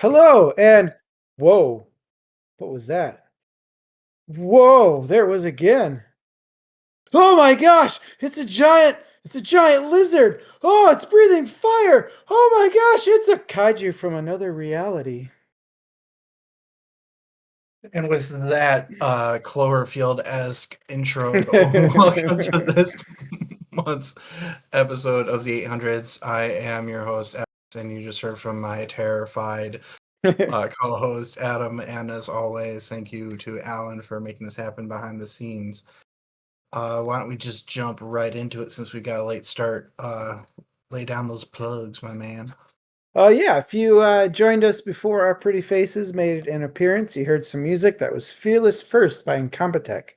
Hello, and whoa, what was that? Whoa, there it was again. Oh my gosh, it's a giant lizard. Oh, it's breathing fire. Oh my gosh, it's a kaiju from another reality. And with that Cloverfield-esque intro, welcome to this month's episode of the 800s. I am your host, Alex, and you just heard from my terrified co-host, Adam. And as always, thank you to Alan for making this happen behind the scenes. Why don't we just jump right into it since we got a late start? Lay down those plugs, my man. Oh yeah, if you joined us before our pretty faces made an appearance, you heard some music that was Fearless First by Incompetech.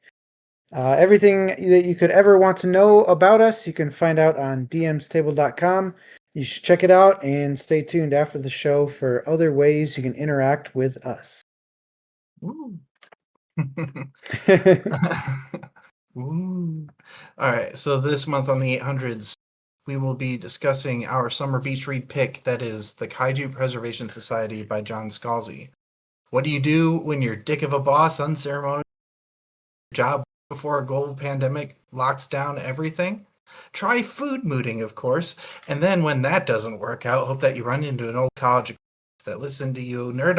Everything that you could ever want to know about us, you can find out on dmstable.com. You should check it out and stay tuned after the show for other ways you can interact with us. Ooh. Ooh. All right, so this month on the 800s, we will be discussing our summer beach read pick that is The Kaiju Preservation Society by John Scalzi. What do you do when your dick of a boss unceremonious job before a global pandemic locks down everything? Try food mooting, of course, and then when that doesn't work out, hope that you run into an old college that listen to you nerd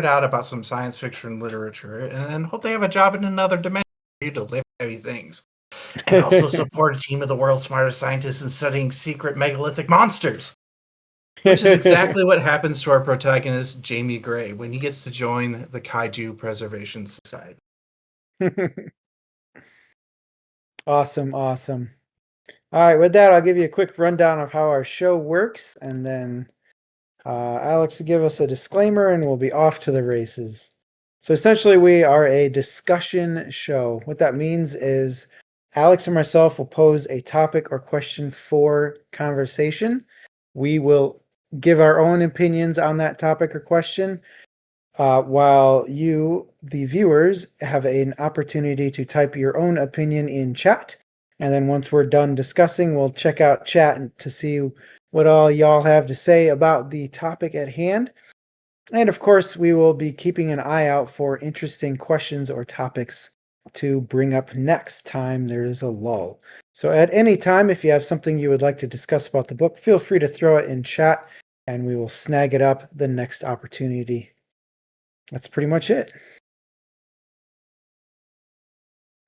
out about some science fiction literature, and then hope they have a job in another dimension for you to lift heavy things. And also support a team of the world's smartest scientists in studying secret megalithic monsters. Which is exactly what happens to our protagonist, Jamie Gray, when he gets to join the Kaiju Preservation Society. Awesome, awesome. All right, with that, I'll give you a quick rundown of how our show works, and then Alex will give us a disclaimer, and we'll be off to the races. So essentially, we are a discussion show. What that means is Alex and myself will pose a topic or question for conversation. We will give our own opinions on that topic or question, while you, the viewers, have an opportunity to type your own opinion in chat. And then once we're done discussing, we'll check out chat to see what all y'all have to say about the topic at hand. And of course, we will be keeping an eye out for interesting questions or topics to bring up next time there is a lull. So at any time, if you have something you would like to discuss about the book, feel free to throw it in chat and we will snag it up the next opportunity. That's pretty much it.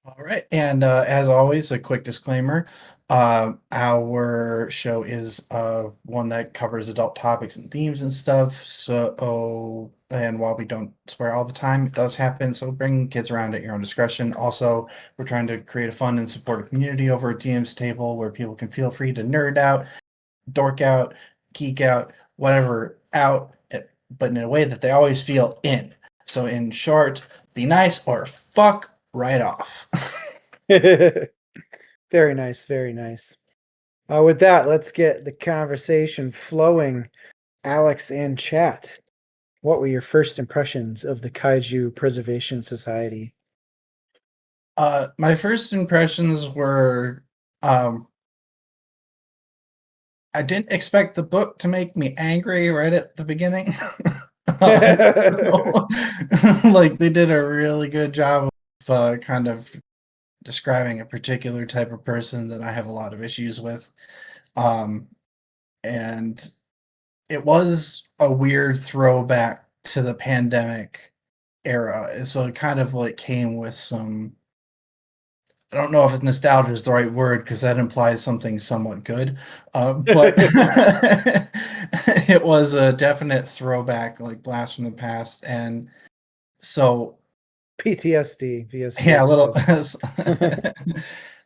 All right. And as always, a quick disclaimer. Our show is one that covers adult topics and themes and stuff. So, and while we don't swear all the time, it does happen. So bring kids around at your own discretion. Also, we're trying to create a fun and supportive community over at DM's Table where people can feel free to nerd out, dork out, geek out, whatever out, but in a way that they always feel in. So, in short, be nice or fuck right off. Very nice, very nice. With that, let's get the conversation flowing. Alex and chat, what were your first impressions of the Kaiju Preservation Society? My first impressions were I didn't expect the book to make me angry right at the beginning. Like they did a really good job of kind of describing a particular type of person that I have a lot of issues with. And it was a weird throwback to the pandemic era. So it kind of like came with some, I don't know if nostalgia is the right word because that implies something somewhat good, but it was a definite throwback, like blast from the past, and so PTSD via yeah, a little. sources.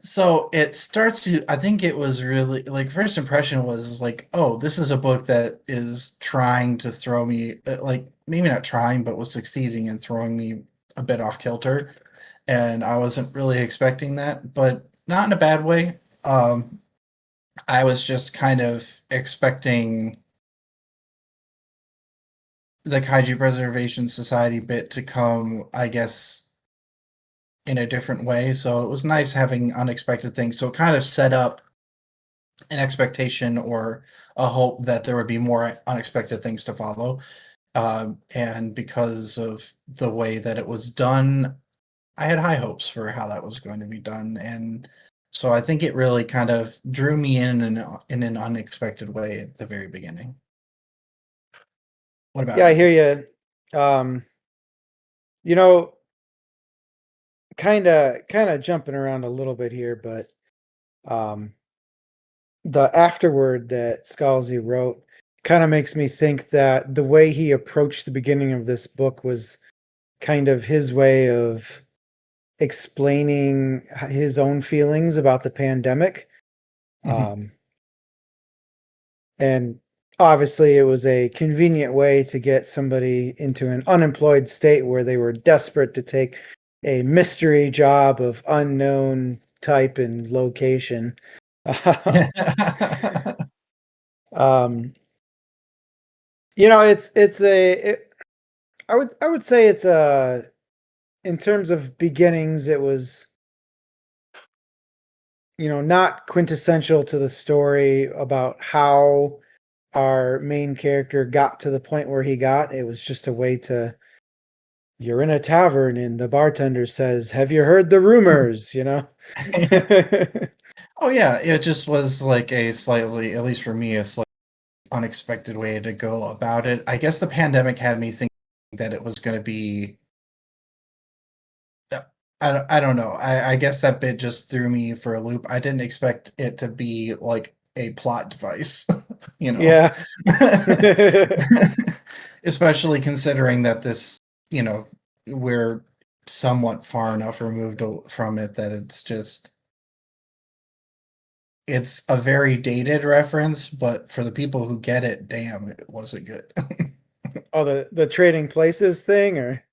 So it starts to. I think it was really like first impression was like, oh, this is a book that is trying to throw me, like maybe not trying, but was succeeding in throwing me a bit off kilter, and I wasn't really expecting that, but not in a bad way. I was just kind of expecting the Kaiju Preservation Society bit to come, I guess, in a different way. So it was nice having unexpected things. So it kind of set up an expectation or a hope that there would be more unexpected things to follow. And because of the way that it was done, I had high hopes for how that was going to be done, and so I think it really kind of drew me in an unexpected way at the very beginning. What Yeah, about I you? hear you. You know, kind of jumping around a little bit here, but um, the afterword that Scalzi wrote kind of makes me think that the way he approached the beginning of this book was kind of his way of explaining his own feelings about the pandemic. Mhm. Um, and obviously, it was a convenient way to get somebody into an unemployed state where they were desperate to take a mystery job of unknown type and location. um, it's I would say it's a in terms of beginnings, it was not quintessential to the story about how our main character got to the point where he got. It was just a way to you're in a tavern and the bartender says, "Have you heard the rumors?" Oh, yeah, it just was, like, a slightly, at least for me, a slightly unexpected way to go about it. I guess the pandemic had me thinking that it was gonna be uh, I don't know. I guess that bit just threw me for a loop. I didn't expect it to be, like, a plot device, you know? Yeah. Especially considering that this, you know, we're somewhat far enough removed from it that it's a very dated reference, but for the people who get it, damn, it wasn't good. Oh, the trading places thing, or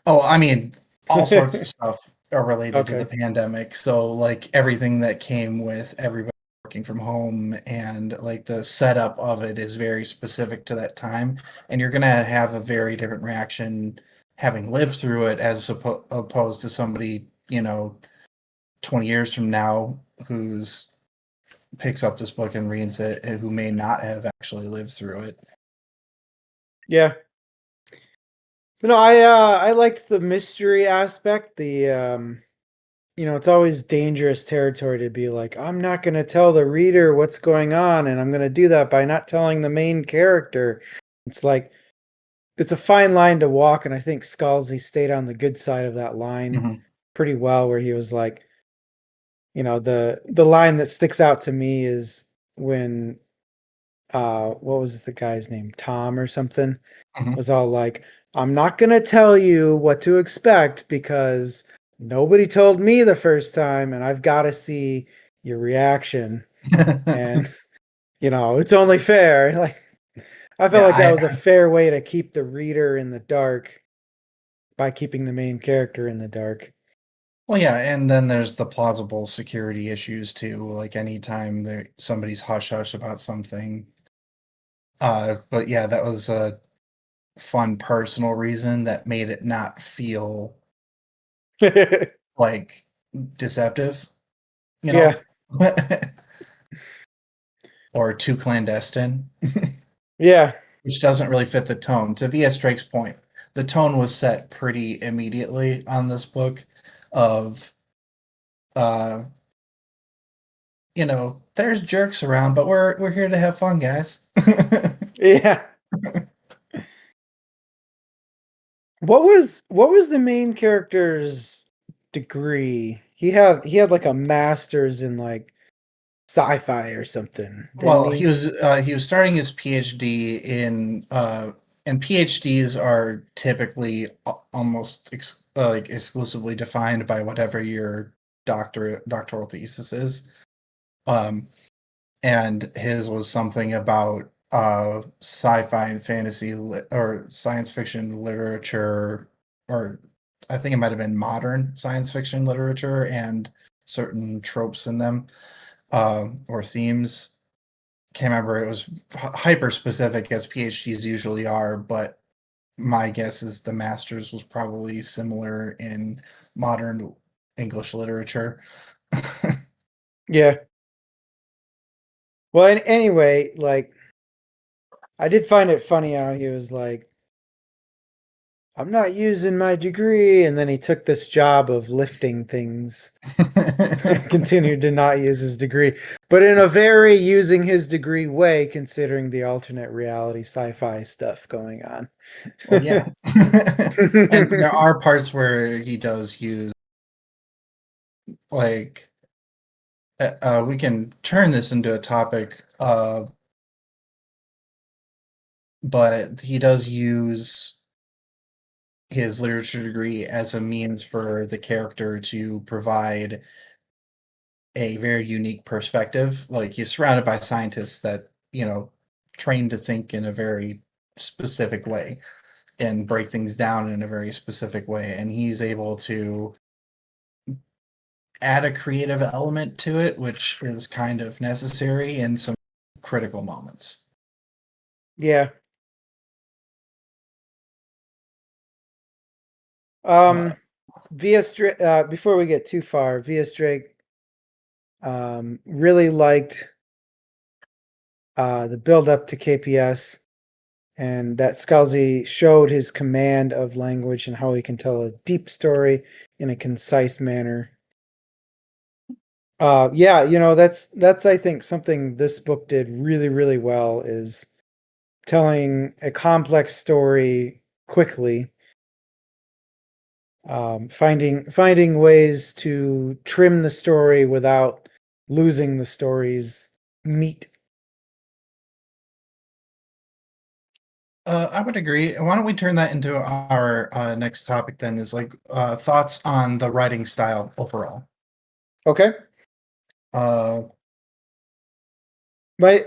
Oh, I mean, all sorts of stuff are related to the okay. pandemic. So, like, everything that came with everybody working from home and, like, the setup of it is very specific to that time, and you're gonna have a very different reaction having lived through it as opposed to somebody, 20 years from now who's picks up this book and reads it and who may not have actually lived through it. Yeah. But no, I liked the mystery aspect. It's always dangerous territory to be like, I'm not going to tell the reader what's going on, and I'm going to do that by not telling the main character. It's like it's a fine line to walk, and I think Scalzi stayed on the good side of that line Mhm. pretty well, where he was like, the line that sticks out to me is when what was the guy's name? Tom or something Mhm. was all like, I'm not going to tell you what to expect because nobody told me the first time and I've got to see your reaction. And, it's only fair. Like, I felt Yeah, like that I was a fair way to keep the reader in the dark by keeping the main character in the dark. well, yeah, and then there's the plausible security issues too, like anytime somebody's hush hush about something. But yeah, that was a fun personal reason that made it not feel like deceptive, you Yeah. know? Or too clandestine, Yeah. which doesn't really fit the tone. To V.S. Drake's point, the tone was set pretty immediately on this book of uh there's jerks around, but we're here to have fun, guys. Yeah. What was the main character's degree? He had like a master's in like sci-fi or something, didn't Well, he? he was starting his PhD in and PhDs are typically almost like exclusively defined by whatever your doctoral thesis is. Um, and his was something about sci-fi and fantasy or science fiction literature, or I think it might have been modern science fiction literature and certain tropes in them, or themes. Can't remember. It was hyper specific as PhDs usually are, but my guess is the master's was probably similar in modern English literature. Yeah. Well, anyway, like I did find it funny how he was like, I'm not using my degree. And then he took this job of lifting things. Continued to not use his degree, but in a very using his degree way, considering the alternate reality sci-fi stuff going on. Well, yeah. And there are parts where he does use, like, we can turn this into a topic, but he does use his literature degree as a means for the character to provide a very unique perspective. Like, he's surrounded by scientists that, trained to think in a very specific way and break things down in a very specific way. And he's able to add a creative element to it, which is kind of necessary in some critical moments. Yeah. V.S. Drake, before we get too far, V.S. Drake really liked the build up to KPS, and that Scalzi showed his command of language and how he can tell a deep story in a concise manner. Yeah, that's I think something this book did really, really well, is telling a complex story quickly, finding ways to trim the story without losing the story's meat. I would agree. Why don't we turn that into our next topic then? Is like thoughts on the writing style overall. Okay. Uh, My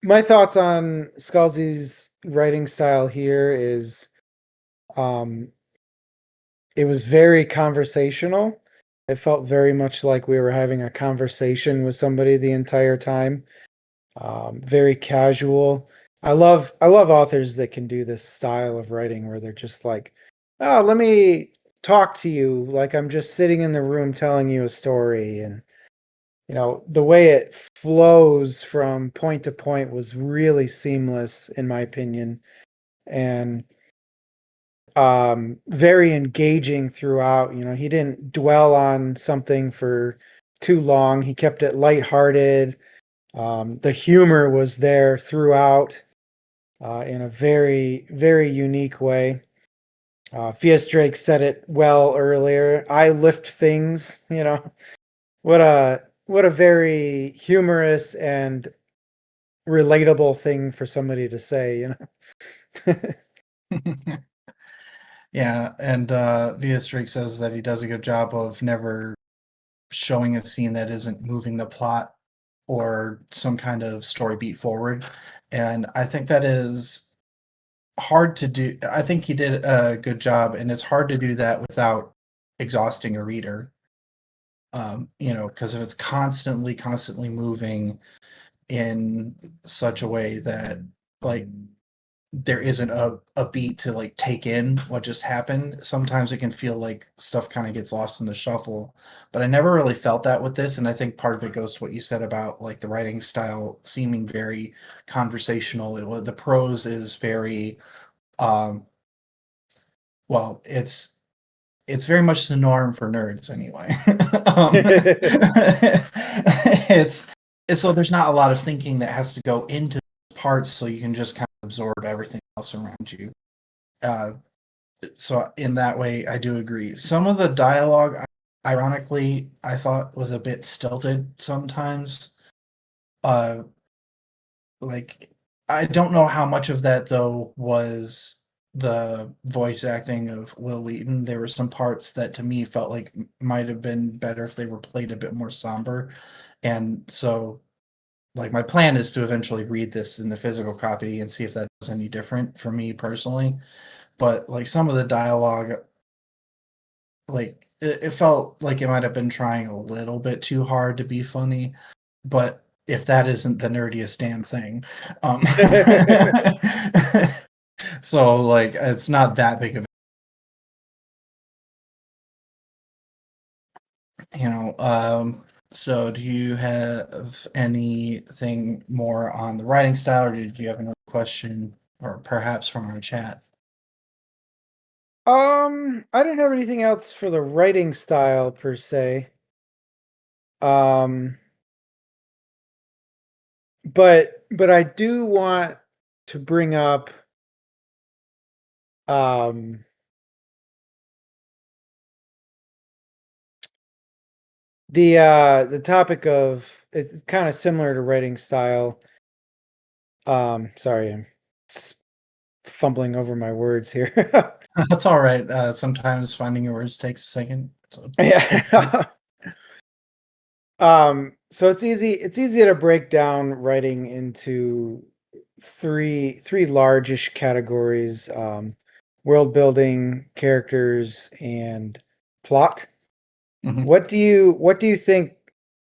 my thoughts on Scalzi's writing style here is um it was very conversational. It felt very much like we were having a conversation with somebody the entire time. Very casual. I love authors that can do this style of writing where they're just like, oh, let me talk to you like I'm just sitting in the room telling you a story. And the way it flows from point to point was really seamless in my opinion, and very engaging throughout. He didn't dwell on something for too long. He kept it lighthearted. The humor was there throughout, in a very, very unique way. V.S. Drake said it well earlier. I lift things. What a very humorous and relatable thing for somebody to say. yeah, and V.S. Drake says that he does a good job of never showing a scene that isn't moving the plot or some kind of story beat forward. And I think that is hard to do. I think he did a good job, and it's hard to do that without exhausting a reader. Because if it's constantly moving in such a way that, like, there isn't a beat to like take in what just happened, sometimes it can feel like stuff kind of gets lost in the shuffle. But I never really felt that with this, and I think part of it goes to what you said about like the writing style seeming very conversational. The prose is very um well, it's very much the norm for nerds anyway. um, it's, so there's not a lot of thinking that has to go into parts, so you can just kind of absorb everything else around you. Uh, so in that way, I do agree. Some of the dialogue, ironically, I thought was a bit stilted sometimes. Uh, like, I don't know how much of that though was the voice acting of Will Wheaton. There were some parts that to me felt like might have been better if they were played a bit more somber. And so, like, my plan is to eventually read this in the physical copy and see if that is any different for me personally. But like some of the dialogue, like it felt like it might have been trying a little bit too hard to be funny. But if that isn't the nerdiest damn thing, um, so like it's not that big of so do you have anything more on the writing style, or did you have another question, or perhaps from our chat? I didn't have anything else for the writing style per se. Um, but I do want to bring up um the topic of it's kind of similar to writing style. Sorry, I'm s- fumbling over my words here. That's all right. Sometimes finding your words takes a second. So take your time. Yeah. So it's easy to break down writing into three largish categories: world building, characters, and plot. Mhm. What do you think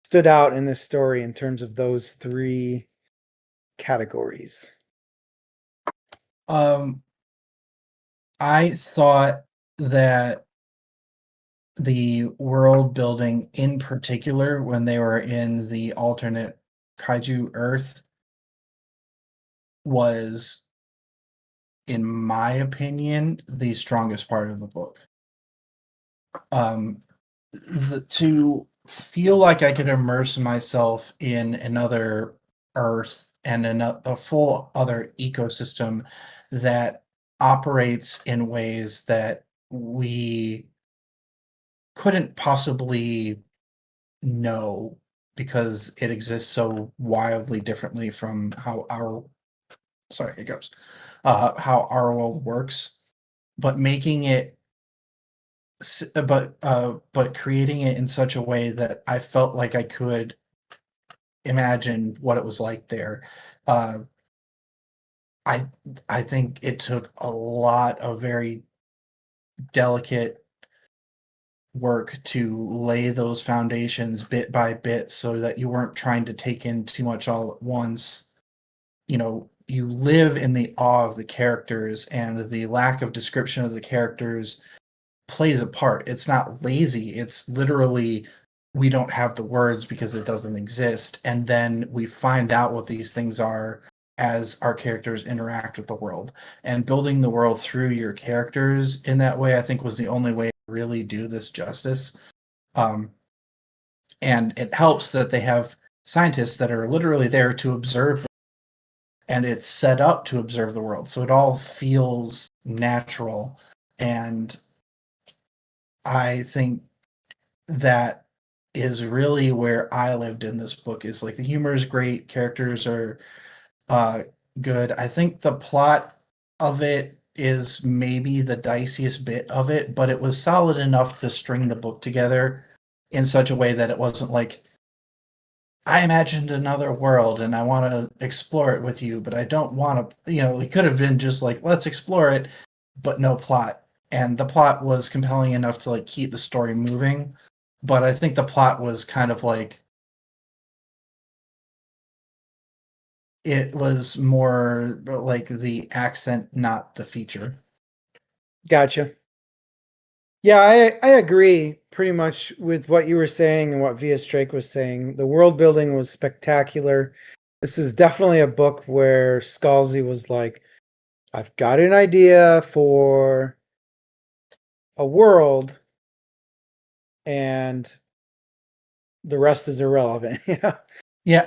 stood out in this story in terms of those three categories? Um, I thought that the world building, in particular, when they were in the alternate Kaiju Earth, was, in my opinion, the strongest part of the book. Um, to feel like I could immerse myself in another Earth and a full other ecosystem that operates in ways that we couldn't possibly know because it exists so wildly differently from how our sorry hiccups how our world works, but making it but creating it in such a way that I felt like I could imagine what it was like there. Uh, I I think it took a lot of very delicate work to lay those foundations bit by bit so that you weren't trying to take in too much all at once. You live in the awe of the characters, and the lack of description of the characters plays a part. It's not lazy. It's literally we don't have the words because it doesn't exist. And then we find out what these things are as our characters interact with the world. And building the world through your characters in that way, I think, was the only way to really do this justice. Um, and it helps that they have scientists that are literally there to observe, and it's set up to observe the world. So it all feels natural. And I think that is really where I lived in this book. Is like the humor is great, characters are uh good. I think the plot of it is maybe the diciest bit of it, but it was solid enough to string the book together in such a way that it wasn't like I imagined another world and I want to explore it with you, but I don't want to, it could have been just like, let's explore it, but no plot. And the plot was compelling enough to like keep the story moving. But I think the plot was kind of like, it was more like the accent, not the feature. Gotcha. Yeah, I agree pretty much with what you were saying and what Via Strake was saying. The world building was spectacular. This is definitely a book where Scalzi was like, I've got an idea for a world and the rest is irrelevant. Yeah. Yeah,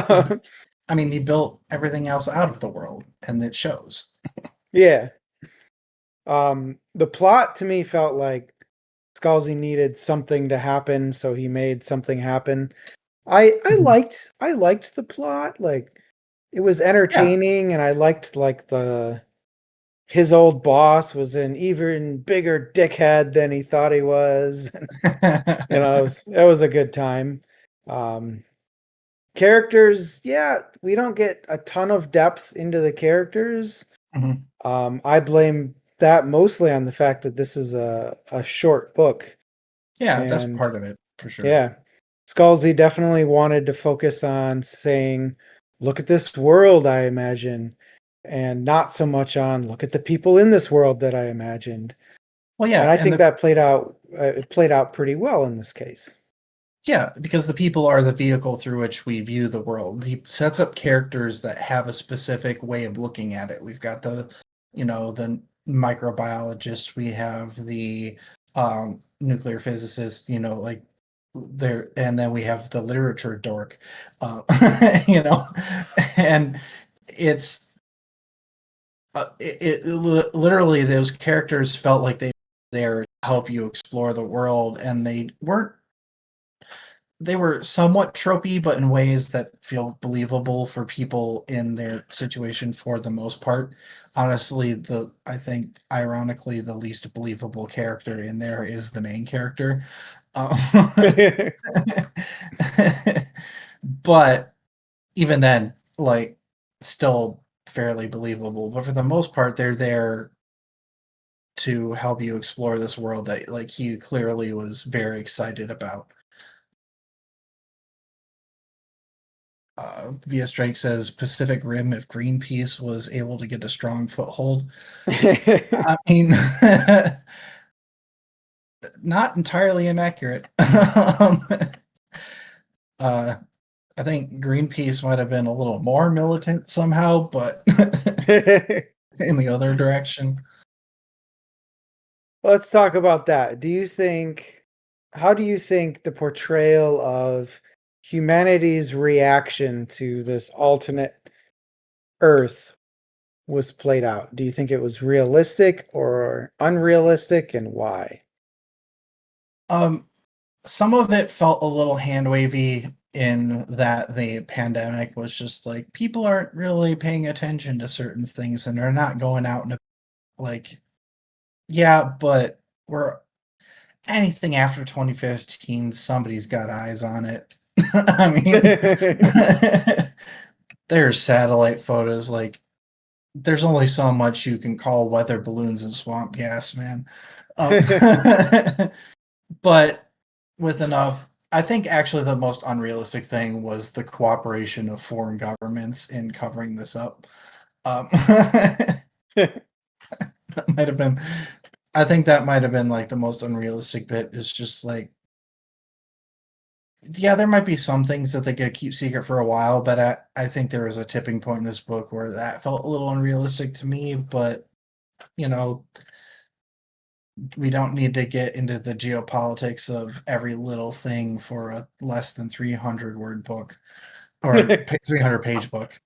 well, I mean, he built everything else out of the world, and it shows. Yeah. The plot to me felt like Scalzi needed something to happen, so he made something happen. Mhm. I liked the plot. Like it was Yeah. entertaining and I liked like the his old boss was an even bigger dickhead than he thought he was. It was a good time. Um Characters, yeah, we don't get a ton of depth into the characters. Mhm. I blame that mostly on the fact that this is a short book. Yeah, that's And part of it for sure. yeah, Scalzi definitely wanted to focus on saying, look at this world I imagine, and not so much on look at the people in this world that I imagined. Well, And yeah, I and think the that it played out pretty well in this case. yeah, because the people are the vehicle through which we view the world. He sets up characters that have a specific way of looking at it. We've got the microbiologist, we have the nuclear physicist, like there, and then we have the literature dork, uh, you know, and it's literally those characters felt like they were there to help you explore the world, and they were somewhat tropey, but in ways that feel believable for people in their situation for the most part. Honestly, I think ironically the least believable character in there is the main character. Um, but even then, like, still fairly believable. But for the most part, they're there to help you explore this world that, like, he clearly was very excited about. VS Drake says Pacific Rim if Greenpeace was able to get a strong foothold. I mean, not entirely inaccurate. uh, I think Greenpeace might have been a little more militant somehow, but in the other direction. Let's talk about that. How do you think the portrayal of humanity's reaction to this alternate Earth was played out? Do you think it was realistic or unrealistic, and why? Um, some of it felt a little hand wavy in that the pandemic was just like people aren't really paying attention to certain things and they're not going out and like, yeah, but we're anything after 2015, somebody's got eyes on it. I mean, there's satellite photos. Like, there's only so much you can call weather balloons and swamp gas, man. But with enough, I think actually the most unrealistic thing was the cooperation of foreign governments in covering this up. That might have been, I think that might have been like the most unrealistic bit. Is just like, yeah, there might be some things that they could keep secret for a while, but I think there was a tipping point in this book where that felt a little unrealistic to me. But you know, we don't need to get into the geopolitics of every little thing for a less than 300 word book or 300 page book.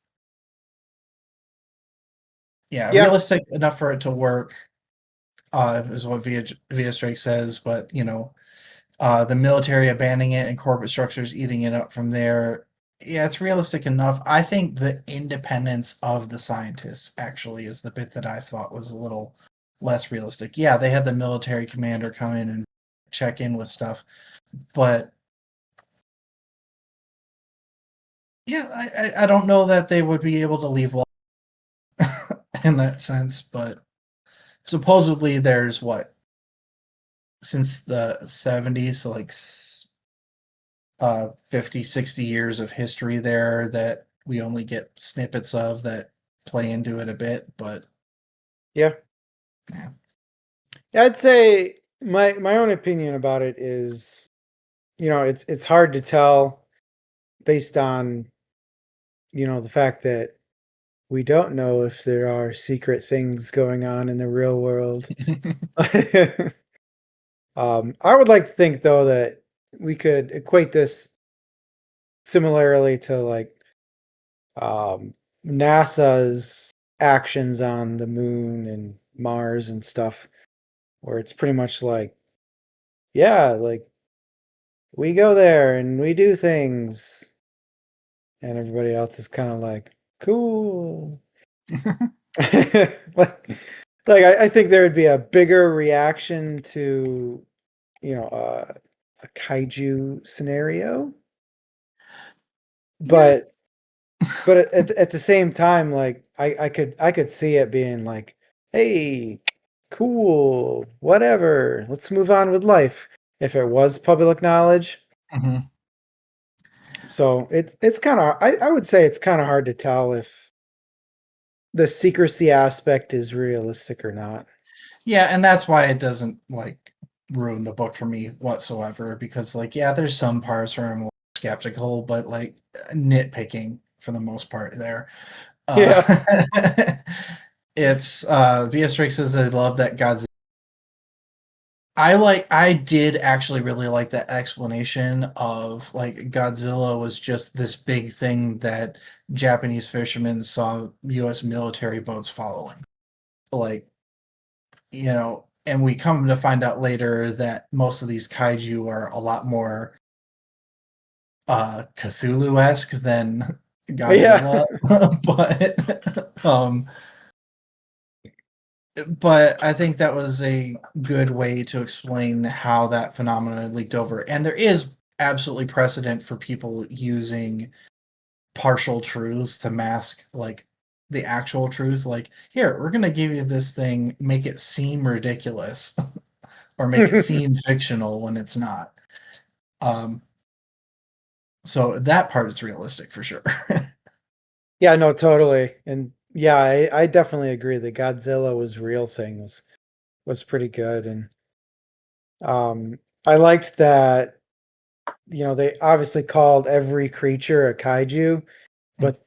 Yeah, Yeah. realistic enough for it to work, is what Via Strike says, but the military abandoning it and corporate structures eating it up from there. Yeah, it's realistic enough. I think the independence of the scientists actually is the bit that I thought was a little less realistic. Yeah, they had the military commander come in and check in with stuff, but yeah, I don't know that they would be able to leave well in that sense. But supposedly there's what, since the 70s, so like 50, 60 years of history there that we only get snippets of that play into it a bit, but Yeah. yeah. I'd say my own opinion about it is, it's hard to tell based on, the fact that we don't know if there are secret things going on in the real world. I would like to think though that we could equate this similarly to like NASA's actions on the moon and Mars and stuff, where it's pretty much like, yeah, like we go there and we do things, and everybody else is kind of like, cool. like, I think there would be a bigger reaction to, a kaiju scenario, Yeah. but at the same time, like I could see it being like, hey, cool, whatever, let's move on with life if it was public knowledge. Mhm. So it's kind of, I would say it's kind of hard to tell if the secrecy aspect is realistic or not. Yeah, and that's why it doesn't like ruin the book for me whatsoever, because like, yeah, there's some parts where I'm a little skeptical, but like nitpicking for the most part there. Yeah. uh It's VS Drake says they love that Godzilla. I did actually really like that explanation of like Godzilla was just this big thing that Japanese fishermen saw US military boats following. Like, and we come to find out later that most of these kaiju are a lot more Cthulhu-esque than Yeah. Godzilla. but but I think that was a good way to explain how that phenomenon leaked over. And there is absolutely precedent for people using partial truths to mask like the actual truth. Like, here, we're gonna give you this thing, make it seem ridiculous, or make it seem fictional when it's not. Um, so that part is realistic for sure. Yeah, no, totally. And yeah, I definitely agree. The Godzilla was real thing was pretty good. And I liked that, they obviously called every creature a kaiju, but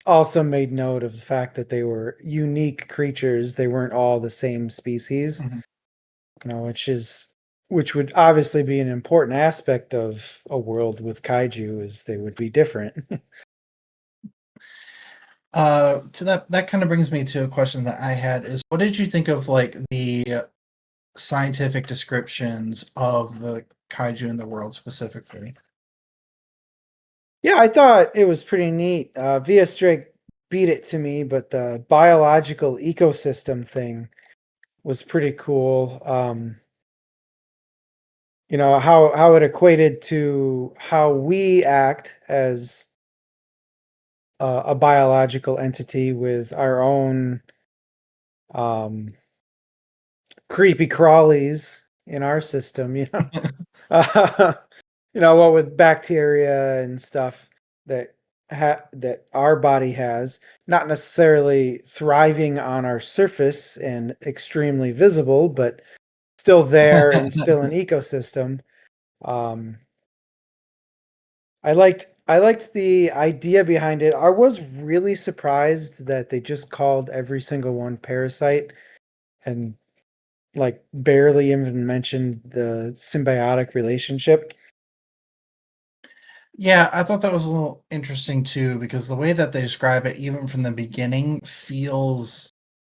also made note of the fact that they were unique creatures. They weren't all the same species, Mhm. which would obviously be an important aspect of a world with kaiju, is they would be different. So that kind of brings me to a question that I had is what did you think of like the scientific descriptions of the kaiju in the world specifically? Yeah, I thought it was pretty neat. VS Drake beat it to me, but the biological ecosystem thing was pretty cool. How it equated to how we act as a biological entity with our own um, creepy crawlies in our system. Uh, what with bacteria and stuff that that our body has, not necessarily thriving on our surface and extremely visible, but still there and still an ecosystem. Um, I liked the idea behind it. I was really surprised that they just called every single one parasite and like barely even mentioned the symbiotic relationship. Yeah, I thought that was a little interesting too because the way that they describe it, even from the beginning, feels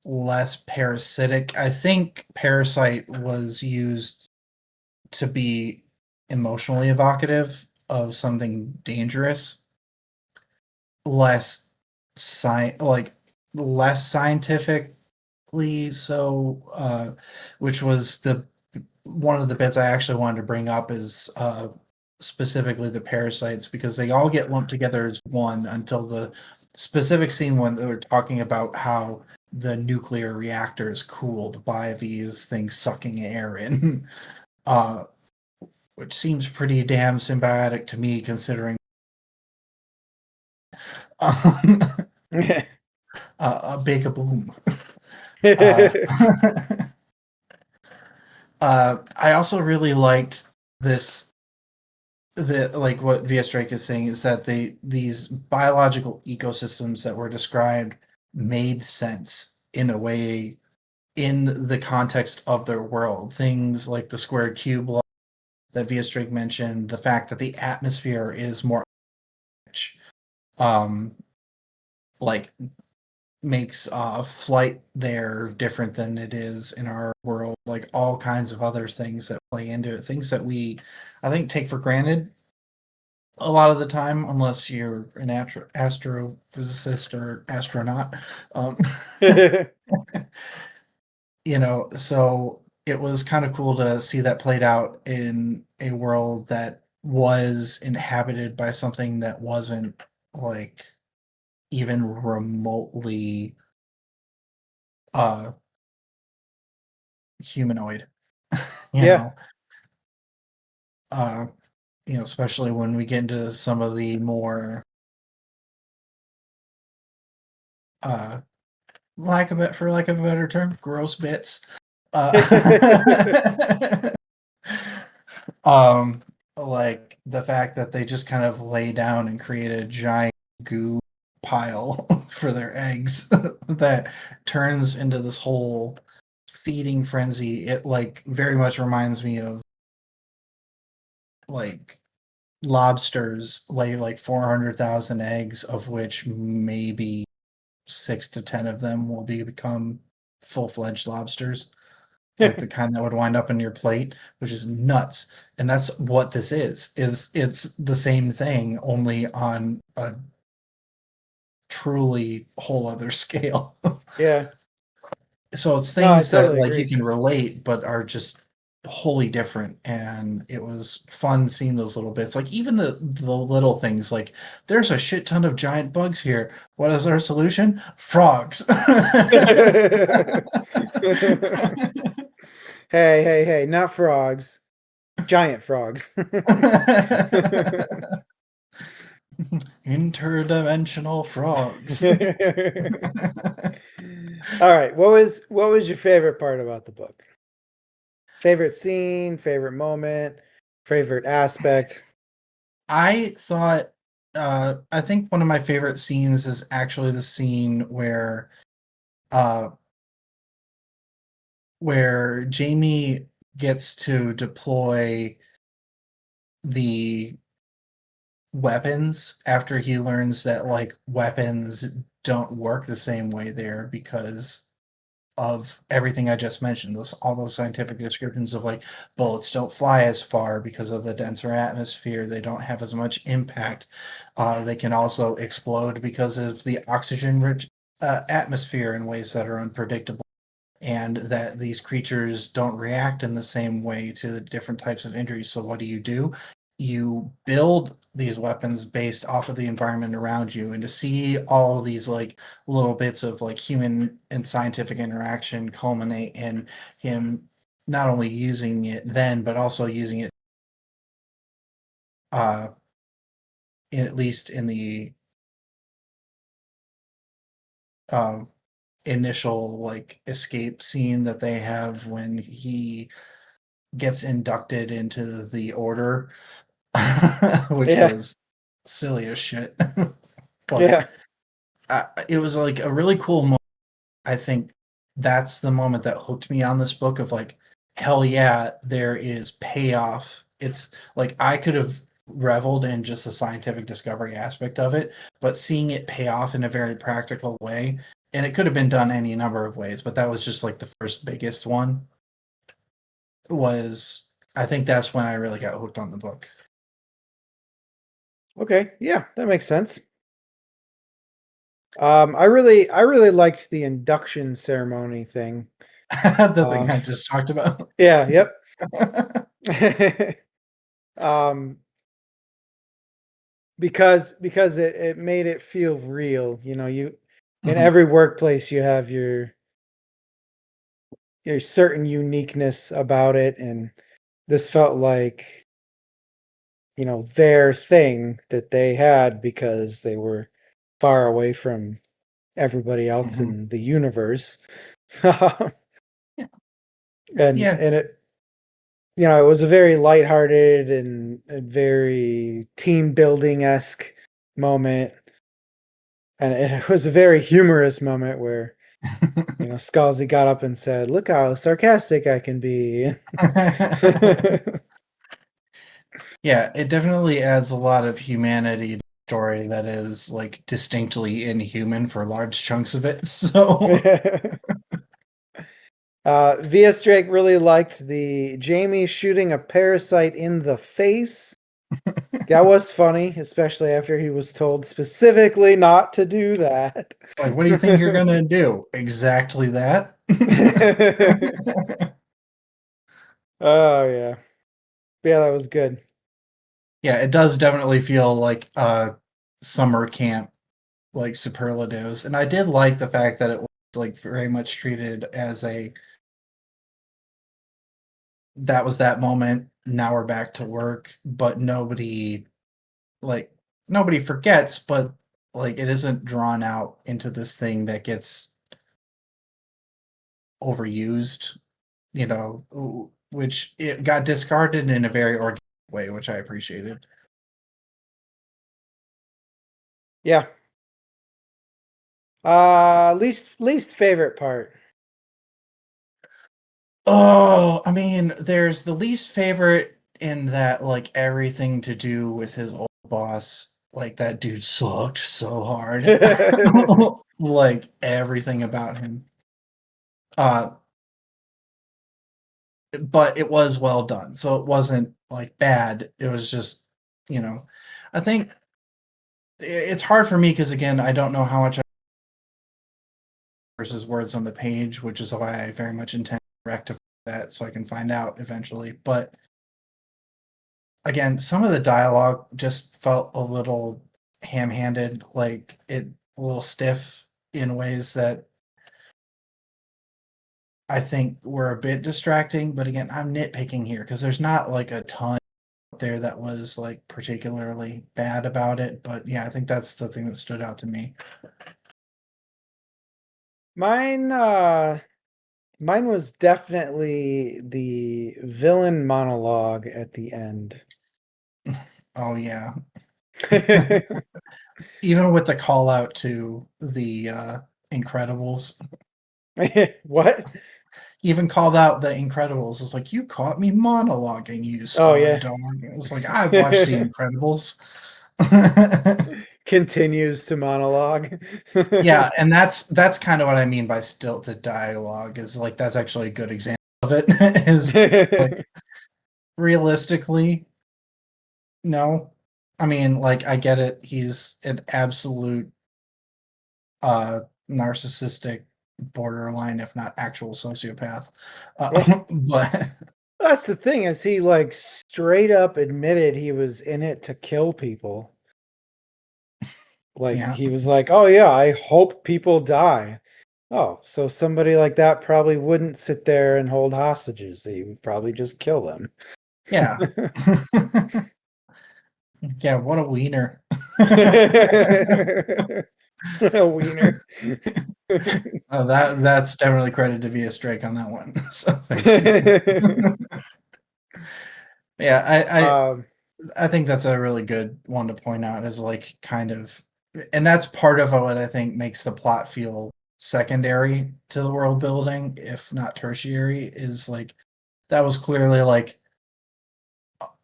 less parasitic. I think parasite was used to be emotionally evocative of something dangerous, less like less scientifically so, which was the one of the bits I actually wanted to bring up is specifically the parasites because they all get lumped together as one until the specific scene when they were talking about how the nuclear reactor is cooled by these things sucking air in, uh, which seems pretty damn symbiotic to me considering um, a big a boom. Uh, I also really liked this like what VS Drake is saying is that these biological ecosystems that were described made sense in a way in the context of their world. Things like the squared cube law that VS Drake mentioned, the fact that the atmosphere is more rich, um, like makes flight there different than it is in our world. Like all kinds of other things that play into it, things that we I think take for granted a lot of the time, unless you're an astrophysicist or astronaut. Um, so it was kind of cool to see that played out in a world that was inhabited by something that wasn't like even remotely uh humanoid. you Yeah. know uh especially when we get into some of the more uh lack of a better term, gross bits. Uh, like the fact that they just kind of lay down and create a giant goo pile for their eggs that turns into this whole feeding frenzy. It like very much reminds me of like lobsters lay like 400,000 eggs, of which maybe 6 to 10 of them will become full-fledged lobsters, like the kind that would wind up in your plate, which is nuts. And that's what this is it's the same thing, only on a truly whole other scale. Yeah. So it's No, I things that totally like you agree. can relate but are just wholly different, and it was fun seeing those little bits, like even the little things like there's a shit ton of giant bugs here. What is our solution? Frogs. Hey, hey, hey, not frogs. Giant frogs. Interdimensional frogs. All right, what was your favorite part about the book? Favorite scene, favorite moment, favorite aspect? I thought I think one of my favorite scenes is actually the scene uh where Jamie gets to deploy the weapons after he learns that like weapons don't work the same way there because of everything I just mentioned. Those all those scientific descriptions of like bullets don't fly as far because of the denser atmosphere. They don't have as much impact. They can also explode because of the oxygen-rich atmosphere in ways that are unpredictable, and that these creatures don't react in the same way to the different types of injuries. So what do? You build these weapons based off of the environment around you, and to see all of these like little bits of like human and scientific interaction culminate in him not only using it then but also using it uh at least in the um initial like escape scene that they have when he gets inducted into the order, which Yeah, was silly as shit. But yeah. it was like a really cool moment. I think that's the moment that hooked me on this book of like, hell yeah, there is payoff. It's like I could have reveled in just the scientific discovery aspect of it, but seeing it pay off in a very practical way, and it could have been done any number of ways, but that was just like the first biggest one, was I think that's when I really got hooked on the book. Okay, yeah, that makes sense. I really liked the induction ceremony thing. The thing Um, I just talked about. yeah, yep. um, because it made it feel real. You know, you in Mhm, every workplace you have your certain uniqueness about it, and this felt like their thing that they had because they were far away from everybody else mhm. in the universe. and Yeah, yeah, and it was a very lighthearted and a very team building esque moment, and it was a very humorous moment where Scalzi got up and said, "Look how sarcastic I can be." yeah, it definitely adds a lot of humanity to the story that is, like, distinctly inhuman for large chunks of it, so VS Drake really liked the Jamie shooting a parasite in the face. That was funny, especially after he was told specifically not to do that. like, "What do you think you're gonna do?" "Exactly that." Oh yeah. Yeah, that was good. Yeah, it does definitely feel like, summer camp, like, superlatives, and I did like the fact that it was, like, very much treated as a that was that moment, now we're back to work, but like nobody forgets, but like it isn't drawn out into this thing that gets overused, which it got discarded in a very organic way, which I appreciated. Yeah. Least favorite part. Oh, I mean, there's the least favorite in that, like, everything to do with his old boss, like, that dude sucked so hard. Like, everything about him. Uh, but it was well done, so it wasn't, like, bad. It was just, you know, I think it's hard for me because, again, I don't know how much versus words on the page, which is why I very much intend to rectify that so I can find out eventually. But again, some of the dialogue just felt a little ham-handed, like it a little stiff in ways that I think were a bit distracting. But again, I'm nitpicking here because there's not like a ton out there that was like particularly bad about it. But yeah, I think that's the thing that stood out to me. Mine, mine was definitely the villain monologue at the end. Oh yeah. Even with the call out to the Incredibles. What? Even called out The Incredibles. It's like, "You caught me monologuing, you Oh stupid yeah. dog." It's like, "I've watched The Incredibles." Continues to monologue. Yeah, and that's kinda what I mean by stilted dialogue is, like, that's actually a good example of it, is, like, realistically, no. I mean, like, I get it, he's an absolute, uh, narcissistic, borderline, if not actual sociopath, Well, but that's the thing is he like straight up admitted he was in it to kill people. Like yeah. he was like, "Oh yeah, I hope people die." Oh, so somebody like that probably wouldn't sit there and hold hostages. He would probably just kill them. Yeah. Yeah, what a wiener. A wiener. Oh, that's definitely credit to Via Strike on that one. So thank you. Yeah, um, I think that's a really good one to point out is like kind of and that's part of what I think makes the plot feel secondary to the world building, if not tertiary, is like that was clearly like,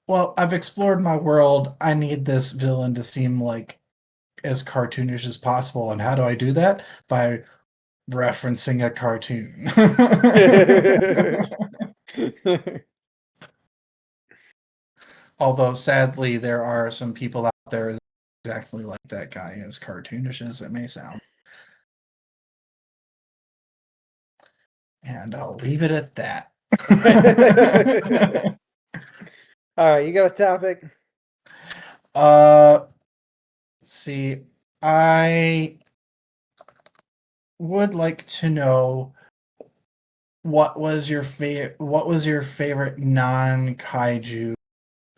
well, I've explored my world. I need this villain to seem like as cartoonish as possible. And how do I do that? By referencing a cartoon. Although sadly, there are some people out there that are exactly like that guy, as cartoonish as it may sound. And I'll leave it at that. All right, you got a topic? uh, let's see. I would like to know what was your favorite non-kaiju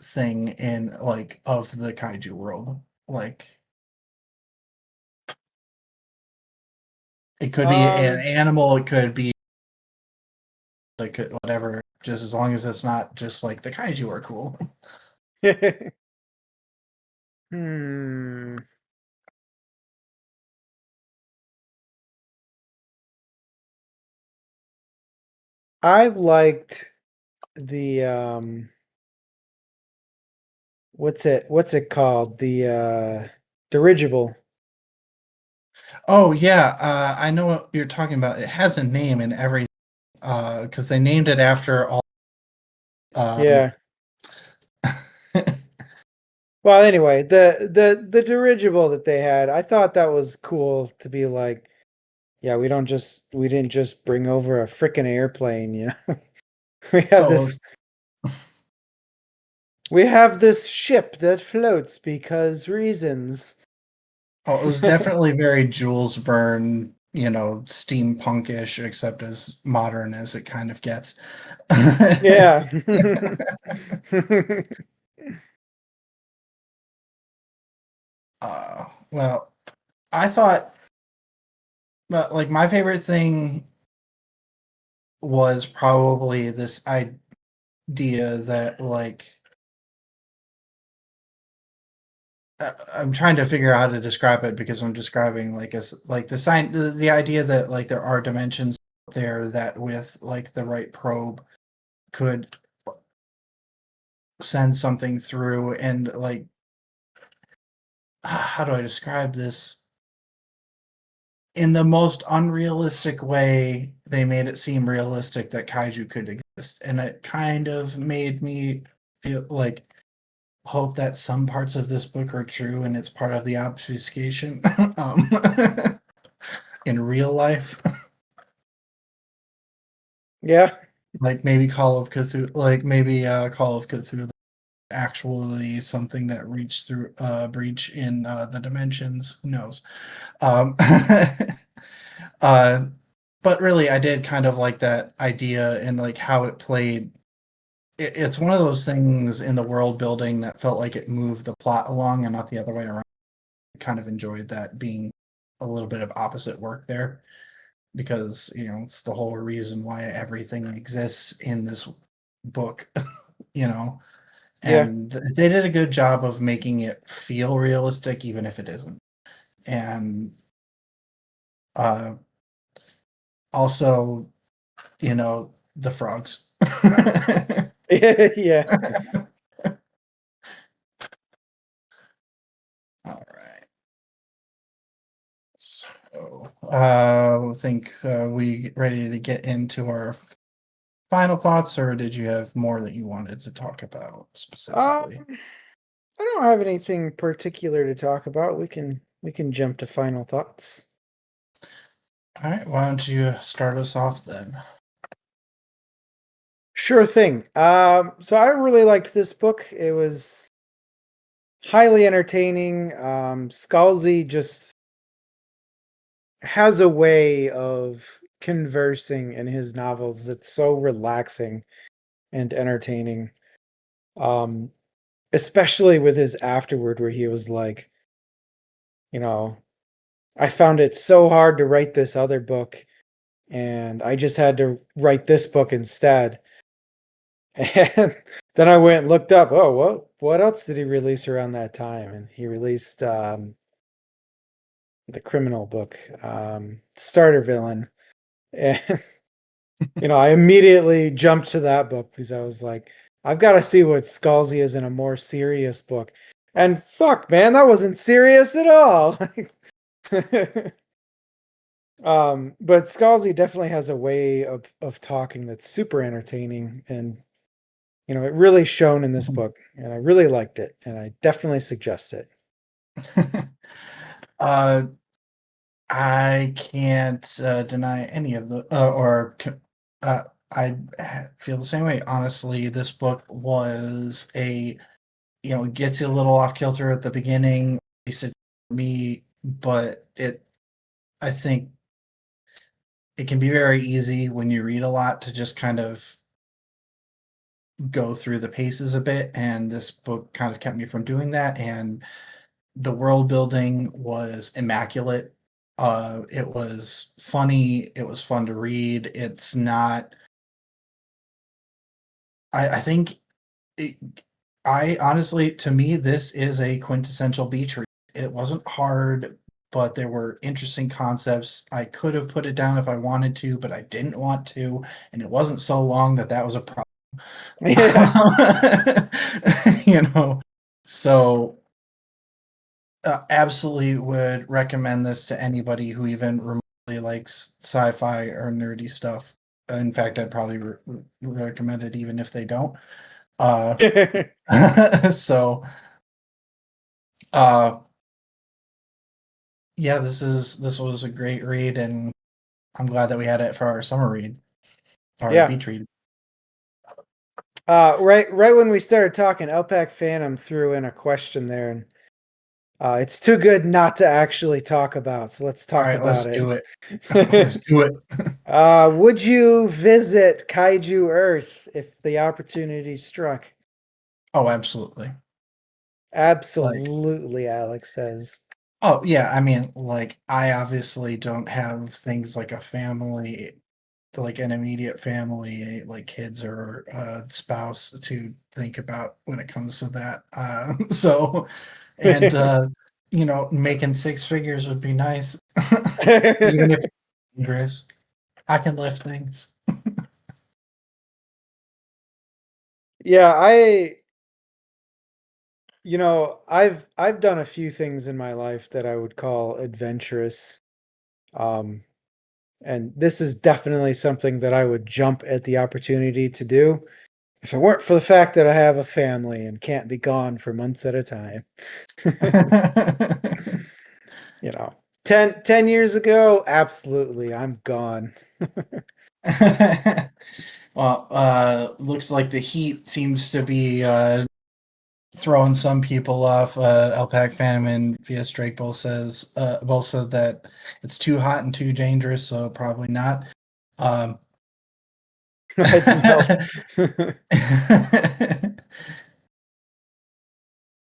thing in like of the kaiju world? Like it could be an Um, animal, it could be like whatever, just as long as it's not just like the kaiju are cool. hmm. I liked the what's it called? The dirigible. Oh yeah, I know what you're talking about. It has a name and every because they named it after all. Um, Yeah. Well, anyway, the dirigible that they had, I thought that was cool to be like, yeah, we didn't just bring over a freaking airplane, you know. We have so it this was, we have this ship that floats because reasons. oh, it was definitely very Jules Verne, you know, steampunkish, except as modern as it kind of gets. Yeah. Well, I thought, but like my favorite thing was probably this idea that like I'm trying to figure out how to describe it because I'm describing like as like the idea that like there are dimensions there that with like the right probe could send something through and like how do I describe this? In the most unrealistic way, they made it seem realistic that kaiju could exist, and it kind of made me feel like hope that some parts of this book are true and it's part of the obfuscation um, in real life. Yeah. Like maybe Call of Cthulhu, like maybe Call of Cthulhu actually something that reached through breach in the dimensions. Who knows? Um, uh, but really, I did kind of like that idea and like how it played. It's one of those things in the world building that felt like it moved the plot along and not the other way around. I kind of enjoyed that being a little bit of opposite work there because it's the whole reason why everything exists in this book. you know Yeah. and they did a good job of making it feel realistic even if it isn't. And uh also the frogs. Yeah. All right, so I think we ready to get into our final thoughts, or did you have more that you wanted to talk about specifically? I don't have anything particular to talk about. We can jump to final thoughts. All right, why don't you start us off then? Sure thing. So I really liked this book. It was highly entertaining. Scalzi just has a way of conversing in his novels that's so relaxing and entertaining. Um, Especially with his afterword where he was like, you know, I found it so hard to write this other book and I just had to write this book instead. And then I went and looked up, oh, what else did he release around that time? And he released the criminal book, Starter Villain. And I immediately jumped to that book because I was like, I've got to see what Scalzi is in a more serious book. And fuck, man, that wasn't serious at all. But Scalzi definitely has a way of talking that's super entertaining, and it really shone in this book, and I really liked it, and I definitely suggest it. uh I can't deny any of the uh, I feel the same way. Honestly, this book was it gets you a little off kilter at the beginning, at least it for me, but I think it can be very easy when you read a lot to just kind of go through the paces a bit, and this book kind of kept me from doing that. And the world building was immaculate. It was funny. It was fun to read. It's not. I think. It, I honestly, to me, this is a quintessential beach read. It wasn't hard, but there were interesting concepts. I could have put it down if I wanted to, but I didn't want to, and it wasn't so long that was a problem. Yeah. you know, so absolutely would recommend this to anybody who even remotely likes sci-fi or nerdy stuff. In fact, I'd probably recommend it even if they don't. Uh, so, uh, yeah, this was a great read, and I'm glad that we had it for our summer read, our Yeah. beach read. Right when we started talking, Elpac Phantom threw in a question there, and it's too good not to actually talk about, so let's All talk right, let's about do it. it. Let's do it. Would you visit Kaiju Earth if the opportunity struck? Oh, absolutely. Like, Absolutely, Alex says. oh yeah, I mean, like, I obviously don't have things like a family, like an immediate family, like kids or spouse to think about when it comes to that. So And making six figures would be nice. Even if it's dangerous. I can lift things. Yeah, I've done a few things in my life that I would call adventurous. Um, and this is definitely something that I would jump at the opportunity to do if it weren't for the fact that I have a family and can't be gone for months at a time. 10 years ago, absolutely, I'm gone. Well, looks like the heat seems to be throwing some people off. Alpac Phantom and VS Drake both said that it's too hot and too dangerous, so probably not. I'd melt.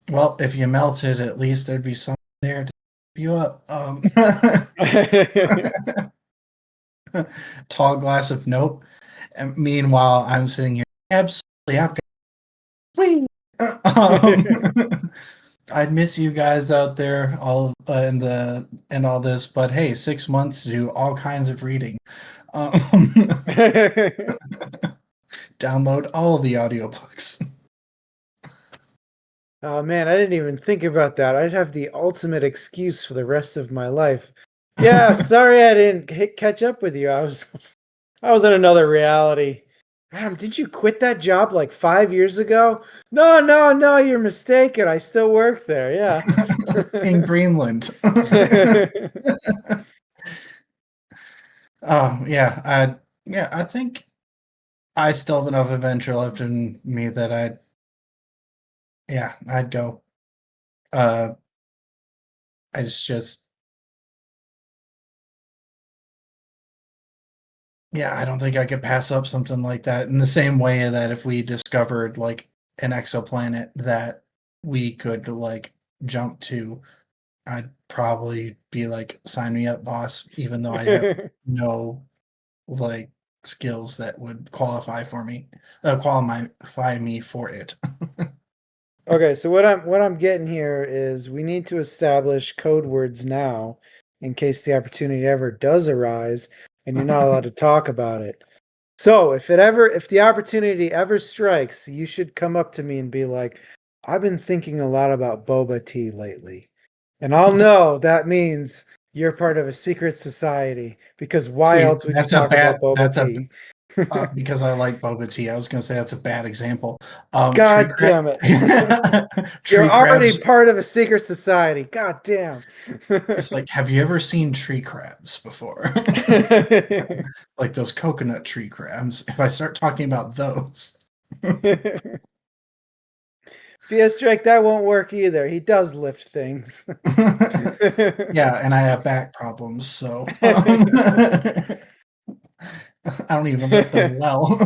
Well, if you melted, at least there'd be someone there to keep you up. Tall glass of nope. And meanwhile, I'm sitting here. Absolutely, I've got. Whee! Um, I'd miss you guys out there, all and all this. But hey, 6 months to do all kinds of reading. Download all the audiobooks. Oh man, I didn't even think about that. I'd have the ultimate excuse for the rest of my life. Yeah, sorry I didn't catch up with you. I was in another reality. Adam, did you quit that job like 5 years ago? No, no, no, you're mistaken. I still work there. Yeah. In Greenland. Oh yeah, I think I still have enough adventure left in me that I'd go. I just I don't think I could pass up something like that in the same way that if we discovered like an exoplanet that we could like jump to, I'd probably be like, sign me up, boss, even though I have no like skills that would qualify me for it. Okay, so what I'm getting here is we need to establish code words now in case the opportunity ever does arise and you're not allowed to talk about it. So if the opportunity ever strikes, you should come up to me and be like, I've been thinking a lot about boba tea lately. And I'll know that means you're part of a secret society because why See, else would you talk about boba tea? because I like boba tea. I was going to say that's a bad example. God damn it. You're Tree already crabs. part of a secret society. God damn. It's like, have you ever seen tree crabs before? Like those coconut tree crabs. If I start talking about those. VS Drake, that won't work either. He does lift things. Yeah, and I have back problems, so I don't even lift them well.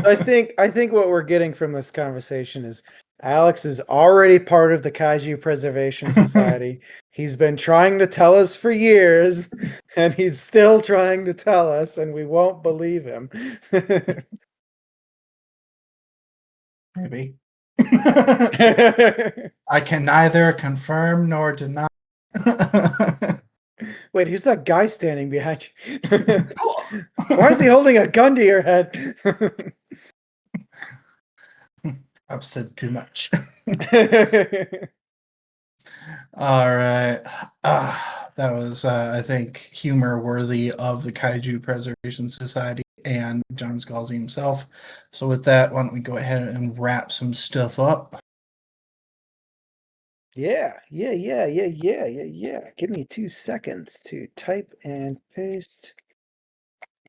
I think what we're getting from this conversation is Alex is already part of the Kaiju Preservation Society. He's been trying to tell us for years, and he's still trying to tell us, and we won't believe him. Maybe. I can neither confirm nor deny. Wait, who's that guy standing behind you? Why is he holding a gun to your head? I've said too much. All right. That was, I think, humor worthy of the Kaiju Preservation Society and John Scalzi himself. So, with that, why don't we go ahead and wrap some stuff up? Yeah. Give me 2 seconds to type and paste.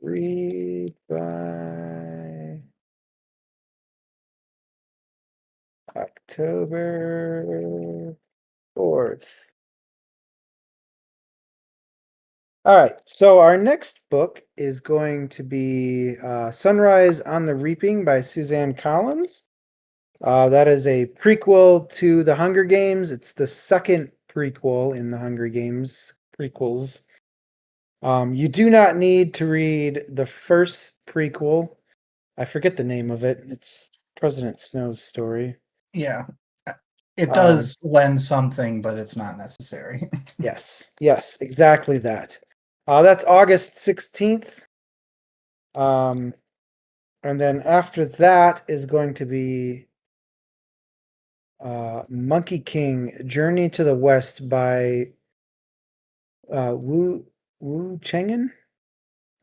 Read by October 4th. All right, so our next book is going to be Sunrise on the Reaping by Suzanne Collins. That is a prequel to The Hunger Games. It's the second prequel in the Hunger Games prequels. You do not need to read the first prequel. I forget the name of it. It's President Snow's story. Yeah. It does lend something, but it's not necessary. Yes, exactly that. That's August 16th. And then after that is going to be Monkey King: Journey to the West by Wu Chengen.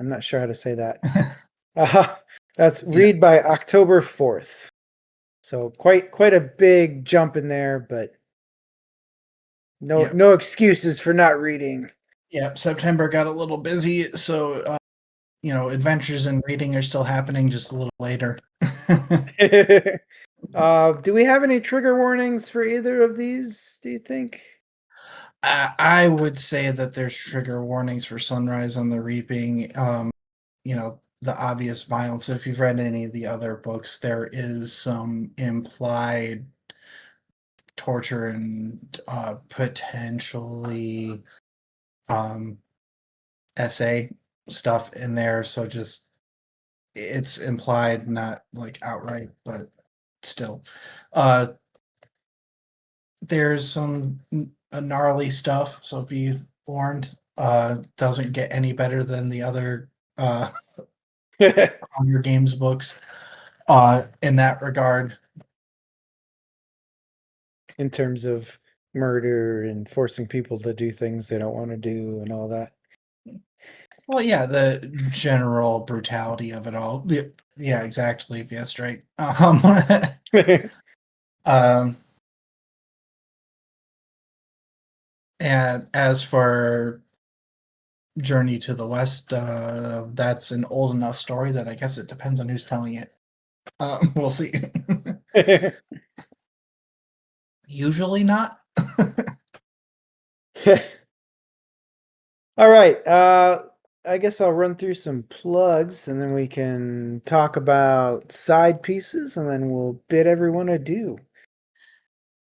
I'm not sure how to say that. That's read by October 4th. So quite a big jump in there, but no excuses for not reading. Yep, September got a little busy, so adventures and reading are still happening, just a little later. Do we have any trigger warnings for either of these, do you think? I would say that there's trigger warnings for Sunrise on the Reaping. The obvious violence. If you've read any of the other books, there is some implied torture and potentially essay stuff in there. So just it's implied, not like outright, but still. There's some gnarly stuff, so be warned. Doesn't get any better than the other Hunger Games books in that regard. In terms of murder and forcing people to do things they don't want to do and all that. Well, yeah, the general brutality of it all. Yeah, exactly. Yeah, straight. And as for Journey to the West, that's an old enough story that I guess it depends on who's telling it. We'll see. Usually not. All right. I guess I'll run through some plugs and then we can talk about side pieces and then we'll bid everyone adieu.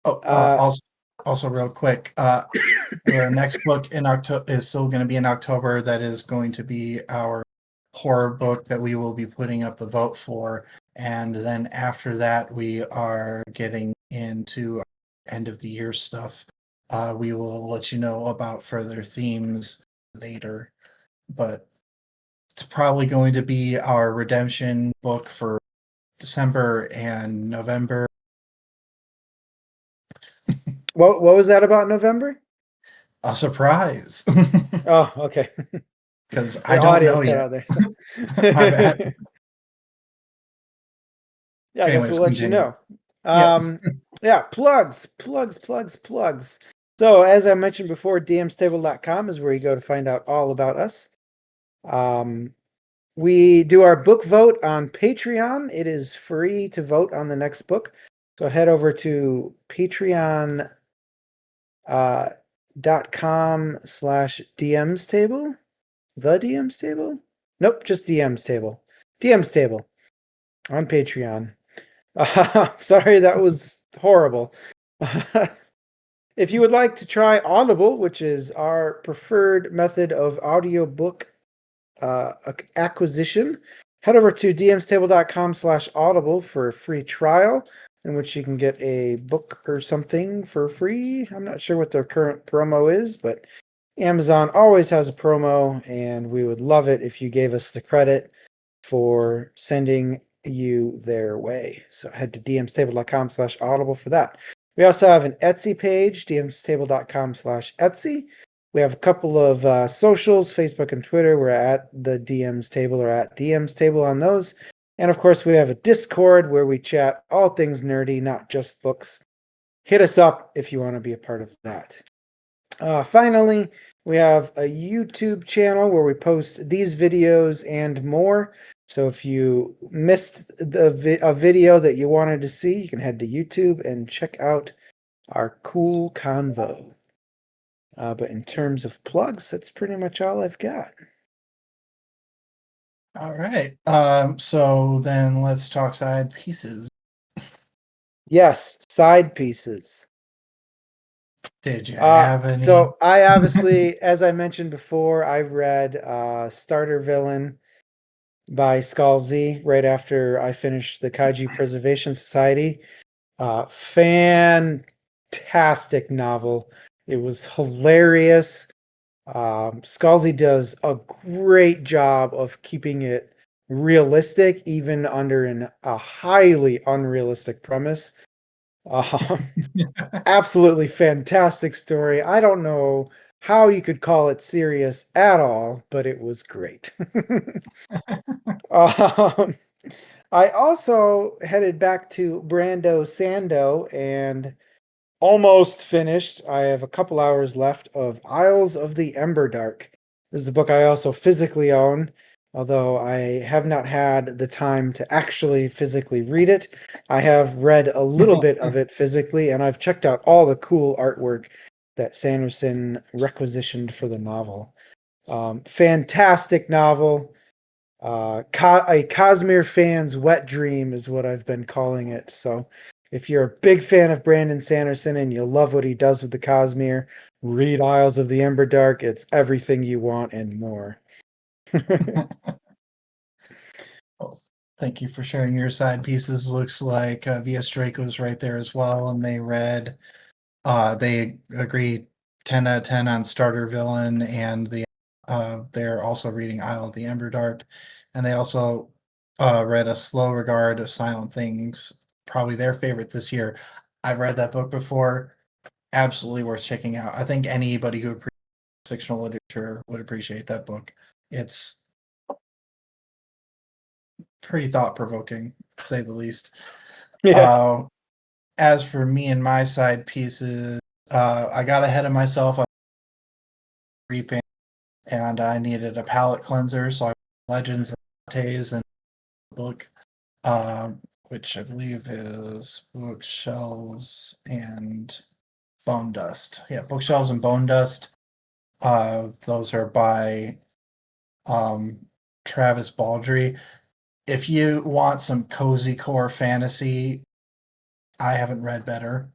Also real quick, the next book in October is still going to be in October. That is going to be our horror book that we will be putting up the vote for. And then after that, we are getting into end of the year stuff. We will let you know about further themes later, but it's probably going to be our redemption book for December and November. What was that about November? A surprise. Oh, okay. Because I don't know yet. Out there, so. My bad. Yeah, I guess we'll let you know. Yeah, plugs. So as I mentioned before, dmstable.com is where you go to find out all about us. We do our book vote on Patreon. It is free to vote on the next book. So head over to patreon.com/DMs table. The DMs table? Nope, just DMs table. DMs table on Patreon. Sorry, that was horrible. If you would like to try Audible, which is our preferred method of audiobook acquisition, head over to dmstable.com/audible for a free trial in which you can get a book or something for free. I'm not sure what their current promo is, but Amazon always has a promo, and we would love it if you gave us the credit for sending you their way. So head to dmstable.com/audible for that. We also have an Etsy page, dmstable.com/Etsy. We have a couple of socials, Facebook and Twitter. We're at the DMs Table or at DMs Table on those. And of course, we have a Discord where we chat all things nerdy, not just books. Hit us up if you want to be a part of that. Finally, we have a YouTube channel where we post these videos and more. So if you missed a video that you wanted to see, you can head to YouTube and check out our cool convo. But in terms of plugs, that's pretty much all I've got. All right. So then let's talk side pieces. Yes, side pieces. Did you have any? So I obviously, as I mentioned before, I read Starter Villain by Scalzi right after I finished the Kaiju Preservation Society. Fantastic fantastic novel. It was hilarious. Scalzi does a great job of keeping it realistic, even under a highly unrealistic premise. Uh, Absolutely fantastic story. I don't know how you could call it serious at all, but it was great. um, I also headed back to Brando Sando and almost finished. I have a couple hours left of Isles of the Emberdark. This is a book I also physically own, although I have not had the time to actually physically read it. I have read a little bit of it physically, and I've checked out all the cool artwork that Sanderson requisitioned for the novel. Fantastic novel. A Cosmere fan's wet dream is what I've been calling it. So if you're a big fan of Brandon Sanderson and you love what he does with the Cosmere, read Isles of the Emberdark. It's everything you want and more. Well, thank you for sharing your side pieces. Looks like Via Drake was right there as well, and they agree 10 out of 10 on Starter Villain, and they're also reading Isle of the Emberdark, and they also read A Slow Regard of Silent Things, probably their favorite this year. I've read that book before. Absolutely worth checking out. I think anybody who appreciates fictional literature would appreciate that book. It's pretty thought-provoking, to say the least. Yeah. As for me and my side pieces, I got ahead of myself on repaint, and I needed a palette cleanser, so I Legends and Lattes and book, which I believe is Bookshelves and Bone Dust. Yeah, Bookshelves and Bone Dust. Those are by Travis Baldry. If you want some cozy core fantasy, I haven't read better.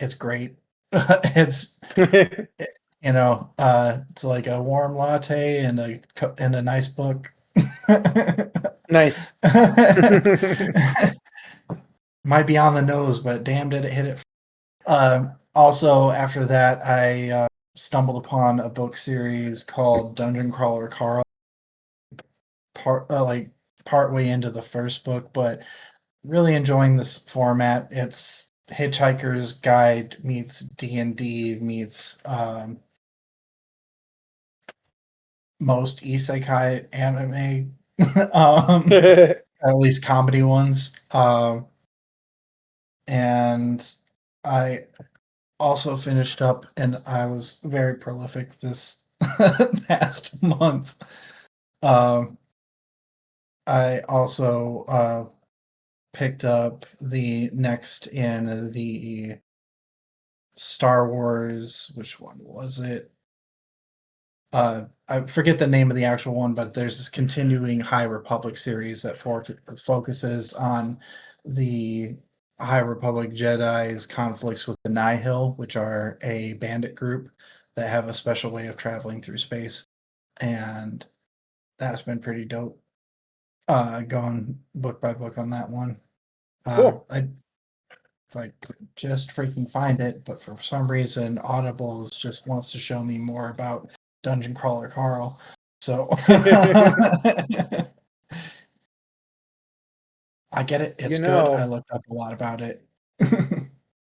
It's great. It's it's like a warm latte and a nice book. Nice. Might be on the nose, but damn, did it hit it. Also, after that, I stumbled upon a book series called Dungeon Crawler Carl. Partway into the first book, but really enjoying this format. It's Hitchhiker's Guide meets D&D meets most isekai anime, at least comedy ones. And I also finished up, and I was very prolific this past month. I also picked up the next in the Star Wars. Which one was it? I forget the name of the actual one, but there's this continuing High Republic series that focuses on the High Republic Jedi's conflicts with the Nihil, which are a bandit group that have a special way of traveling through space. And that's been pretty dope. Going book by book on that one. Cool. If I could just freaking find it, but for some reason, Audible just wants to show me more about Dungeon Crawler Carl. So I get it. It's good. I looked up a lot about it.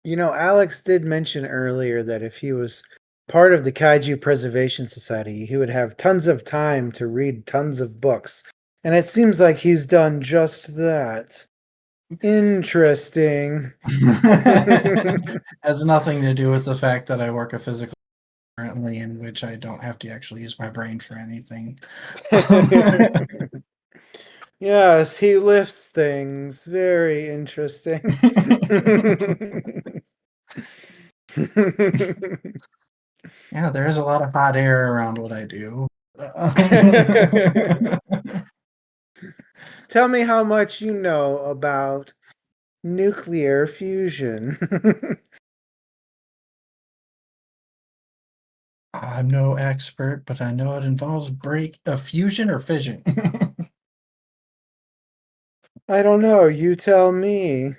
Alex did mention earlier that if he was part of the Kaiju Preservation Society, he would have tons of time to read tons of books. And it seems like he's done just that. Interesting. Has nothing to do with the fact that I work a physical currently in which I don't have to actually use my brain for anything. Yes, he lifts things. Very interesting. Yeah, there is a lot of hot air around what I do. Tell me how much you know about nuclear fusion. I'm no expert, but I know it involves fusion or fission. I don't know. You tell me.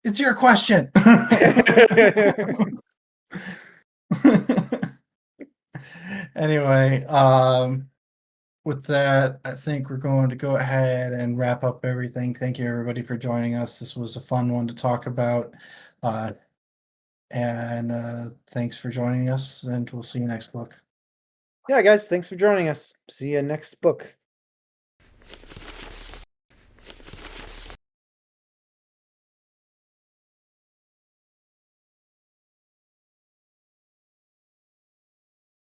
It's your question. Anyway, with that, I think we're going to go ahead and wrap up everything. Thank you, everybody, for joining us. This was a fun one to talk about. And thanks for joining us, and we'll see you next book. Yeah, guys, thanks for joining us. See you next book.